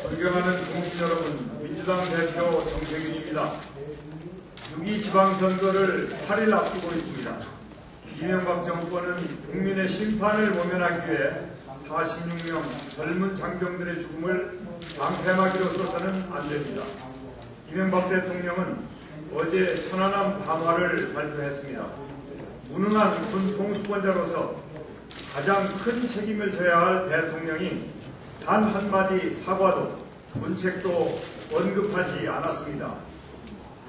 존경하는 국민 여러분, 민주당 대표 정세균입니다. 6.2 지방선거를 8일 앞두고 있습니다. 이명박 정권은 국민의 심판을 모면하기 위해 46명 젊은 장병들의 죽음을 방패막이로서는 안 됩니다. 이명박 대통령은 어제 천안함 담화를 발표했습니다. 무능한 군 통수권자로서 가장 큰 책임을 져야 할 대통령이 단 한마디 사과도 문책도 언급하지 않았습니다.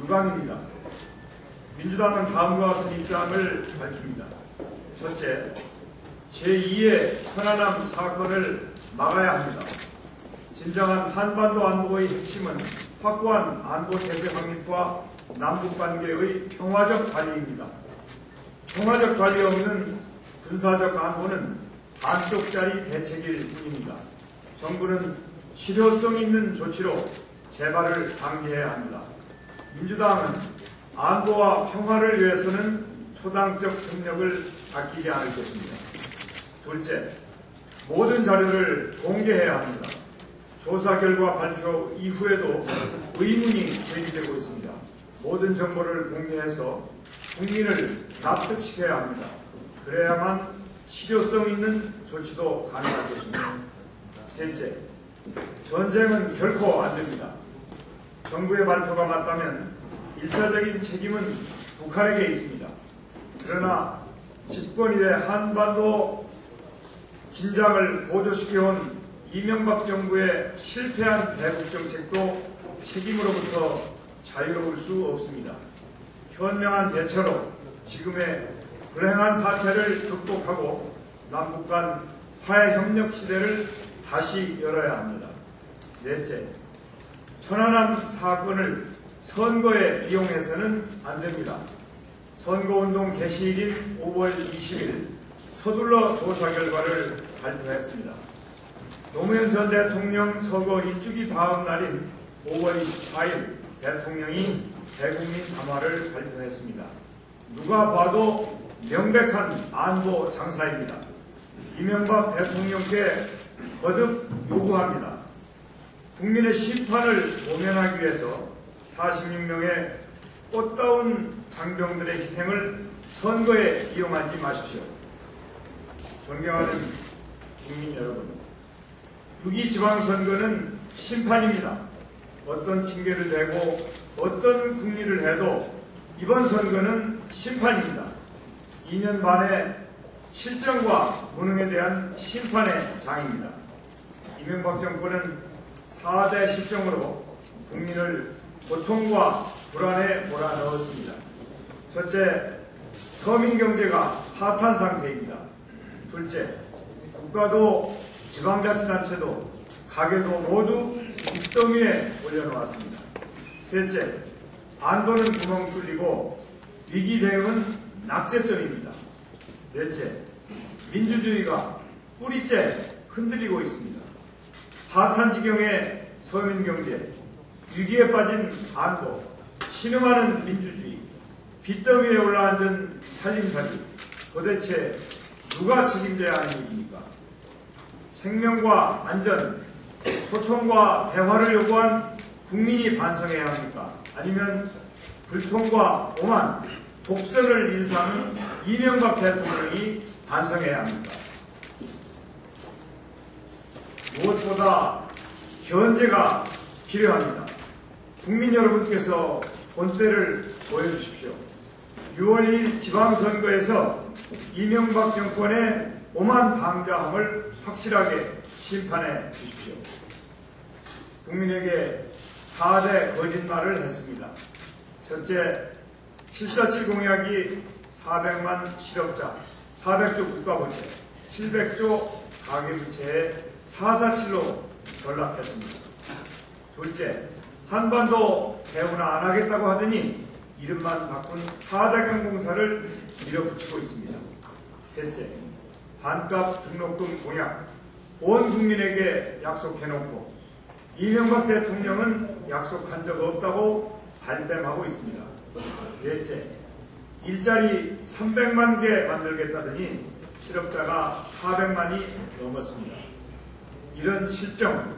유감입니다. 민주당은 다음과 같은 입장을 밝힙니다. 첫째, 제2의 천안함 사건을 막아야 합니다. 진정한 한반도 안보의 핵심은 확고한 안보 태세 확립과 남북관계의 평화적 관리입니다. 평화적 관리 없는 군사적 안보는 반쪽짜리 대책일 뿐입니다. 정부는 실효성 있는 조치로 재발을 방지해야 합니다. 민주당은 안보와 평화를 위해서는 초당적 협력을 아끼지 않을 것입니다. 둘째, 모든 자료를 공개해야 합니다. 조사 결과 발표 이후에도 의문이 제기되고 있습니다. 모든 정보를 공개해서 국민을 납득시켜야 합니다. 그래야만 실효성 있는 조치도 가능할 것입니다. 셋째, 전쟁은 결코 안 됩니다. 정부의 발표가 맞다면 1차적인 책임은 북한에게 있습니다. 그러나 집권일에 한반도 긴장을 고조시켜온 이명박 정부의 실패한 대북 정책도 책임으로부터 자유로울 수 없습니다. 현명한 대처로 지금의 불행한 사태를 극복하고 남북 간 화해 협력 시대를 다시 열어야 합니다. 넷째, 천안함 사건을 선거에 이용해서는 안 됩니다. 선거운동 개시일인 5월 20일 서둘러 조사 결과를 발표했습니다. 노무현 전 대통령 서거 일주기 다음 날인 5월 24일 대통령이 대국민 담화를 발표했습니다. 누가 봐도 명백한 안보 장사입니다. 이명박 대통령께 거듭 요구합니다. 국민의 심판을 모면하기 위해서 46명의 꽃다운 장병들의 희생을 선거에 이용하지 마십시오. 존경하는 국민 여러분, 6.2 지방선거는 심판입니다. 어떤 핑계를 대고 어떤 국리를 해도 이번 선거는 심판입니다. 2년 반의 실정과 무능에 대한 심판의 장입니다. 이명박 정권은 4대 실정으로 국민을 고통과 불안에 몰아넣었습니다. 첫째, 서민경제가 파탄 상태입니다. 둘째, 국가도 지방자치단체도 가게도 모두 빚더미에 올려놓았습니다. 셋째, 안보는 구멍 뚫리고 위기 대응은 낙제점입니다. 넷째, 민주주의가 뿌리째 흔들리고 있습니다. 파탄 지경의 서민경제, 위기에 빠진 안보, 신음하는 민주주의, 빚더미에 올라앉은 살림살이, 도대체 누가 책임져야 하는 일입니까? 생명과 안전, 소통과 대화를 요구한 국민이 반성해야 합니까? 아니면 불통과 오만, 독선을 인사하는 이명박 대통령이 반성해야 합니까? 무엇보다 견제가 필요합니다. 국민 여러분께서 본때를 보여주십시오. 6월 2일 지방선거에서 이명박 정권의 오만 방자함을 확실하게 심판해 주십시오. 국민에게 4대 거짓말을 했습니다. 첫째, 747 공약이 400만 실업자, 400조 국가부채, 700조 가계부채에 447로 전락했습니다. 둘째, 한반도 대우나 안 하겠다고 하더니 이름만 바꾼 4대강 공사를 밀어붙이고 있습니다. 셋째, 반값 등록금 공약, 온 국민에게 약속해놓고 이명박 대통령은 약속한 적 없다고 발뺌하고 있습니다. 넷째, 일자리 300만 개 만들겠다더니 실업자가 400만이 넘었습니다. 이런 실정,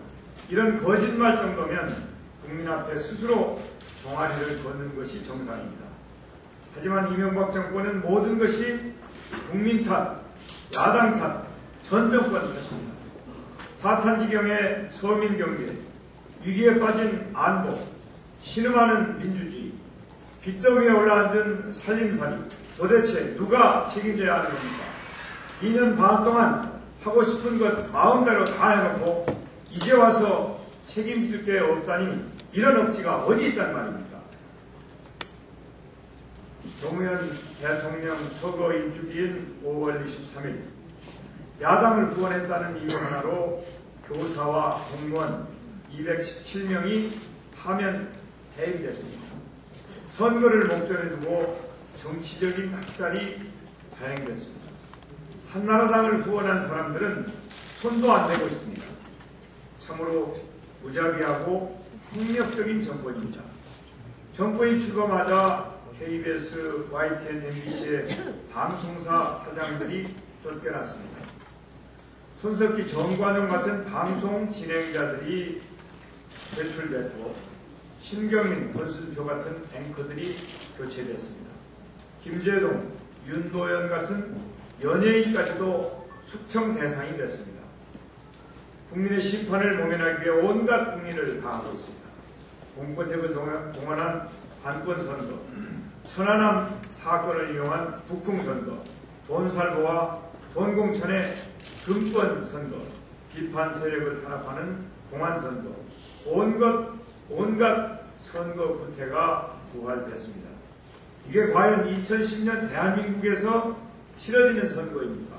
이런 거짓말 정도면 국민 앞에 스스로 종아리를 걷는 것이 정상입니다. 하지만 이명박 정권은 모든 것이 국민 탓, 야당 탓, 전 정권 탓입니다. 파탄지경의 서민 경제, 위기에 빠진 안보, 신음하는 민주주의, 빚더미에 올라앉은 살림살이, 도대체 누가 책임져야 하는 겁니까? 2년 반 동안 하고 싶은 것 마음대로 다 해놓고 이제 와서 책임질 게 없다니 이런 억지가 어디 있단 말입니까? 노무현 대통령 서거 일주기인 5월 23일 야당을 구원했다는 이유 하나로 교사와 공무원 217명이 파면 해임됐습니다. 선거를 목전에 두고 정치적인 학살이 자행됐습니다. 한나라당을 후원한 사람들은 손도 안 대고 있습니다. 참으로 무자비하고 폭력적인 정권입니다. 정권이 출범하자 KBS, YTN, MBC의 방송사 사장들이 쫓겨났습니다. 손석희, 정관용 같은 방송 진행자들이 배출됐고 신경민, 권순표 같은 앵커들이 교체됐습니다. 김재동, 윤도현 같은 연예인까지도 숙청 대상이 됐습니다. 국민의 심판을 모면하기 위해 온갖 국민을 다하고 있습니다. 공권력을 동원한 관권선거, 천안함 사건을 이용한 북풍선거, 돈살보와 돈공천의 금권선거, 비판 세력을 탄압하는 공안선거, 온갖 선거 구태가 부활됐습니다. 이게 과연 2010년 대한민국에서 치러지는 선거입니까?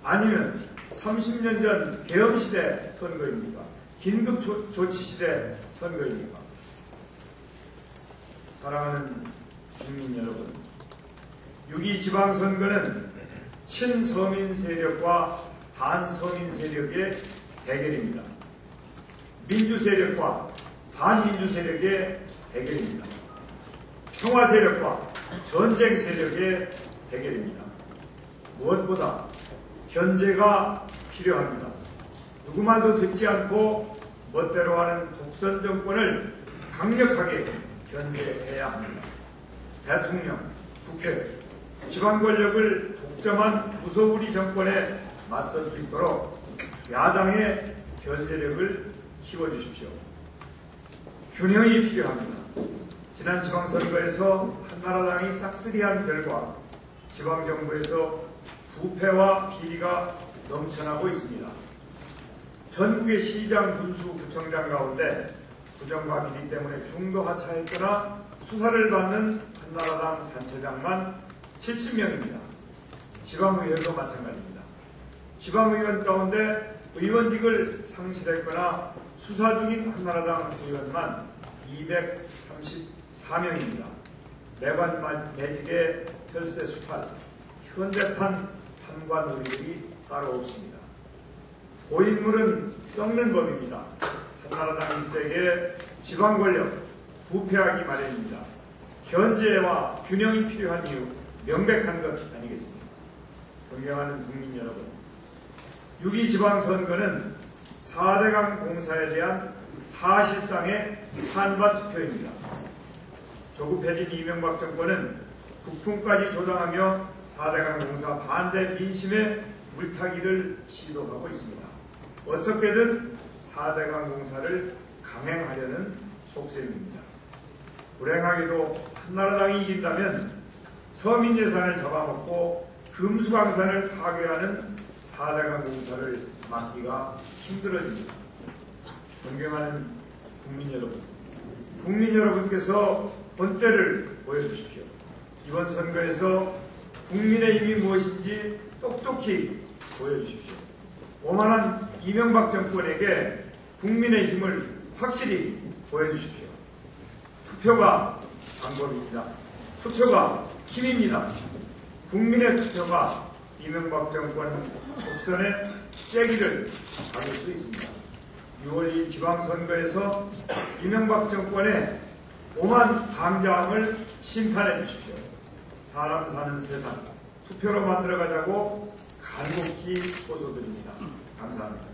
아니면 30년 전 계엄시대 선거입니까? 긴급조치시대 선거입니까? 사랑하는 국민 여러분, 6.2 지방선거는 친서민 세력과 반서민 세력의 대결입니다. 민주 세력과 반민주 세력의 대결입니다. 평화 세력과 전쟁 세력의 대결입니다. 무엇보다 견제가 필요합니다. 누구 말도 듣지 않고 멋대로 하는 독선 정권을 강력하게 견제해야 합니다. 대통령, 국회, 지방 권력을 독점한 무소불위 정권에 맞설 수 있도록 야당의 견제력을 키워주십시오. 균형이 필요합니다. 지난 지방선거에서 한나라당이 싹쓸이한 결과 지방정부에서 부패와 비리가 넘쳐나고 있습니다. 전국의 시장, 군수, 구청장 가운데 부정과 비리 때문에 중도 하차했거나 수사를 받는 한나라당 단체장만 70명입니다. 지방의회도 마찬가지입니다. 지방의원 가운데 의원직을 상실했거나 수사 중인 한나라당 의원만 234명입니다. 매관 매직의 혈세 수탈, 현대판 탐관 의혹이 따로 없습니다. 고인물은 썩는 법입니다. 한나라당 일색의 지방 권력 부패하기 마련입니다. 견제와 균형이 필요한 이유 명백한 것 아니겠습니까? 존경하는 국민 여러분, 6.2 지방선거는 4대강 공사에 대한 사실상의 찬반 투표입니다. 조급해진 이명박 정권은 북풍까지 조장하며 4대강 공사 반대 민심의 물타기를 시도하고 있습니다. 어떻게든 4대강 공사를 강행하려는 속셈입니다. 불행하게도 한나라당이 이긴다면 서민 예산을 잡아먹고 금수강산을 파괴하는 4대강 공사를 막기가 힘들어집니다. 존경하는 국민 여러분, 국민 여러분께서 본때를 보여주십시오. 이번 선거에서 국민의 힘이 무엇인지 똑똑히 보여주십시오. 오만한 이명박 정권에게 국민의 힘을 확실히 보여주십시오. 투표가 방법입니다. 투표가 힘입니다. 국민의 투표가 이명박 정권 속선의 쐐기를 잡을 수 있습니다. 6월 2일 지방선거에서 이명박 정권의 오만 강자함을 심판해 주십시오. 사람 사는 세상 투표로 만들어가자고 간곡히 호소드립니다. 감사합니다.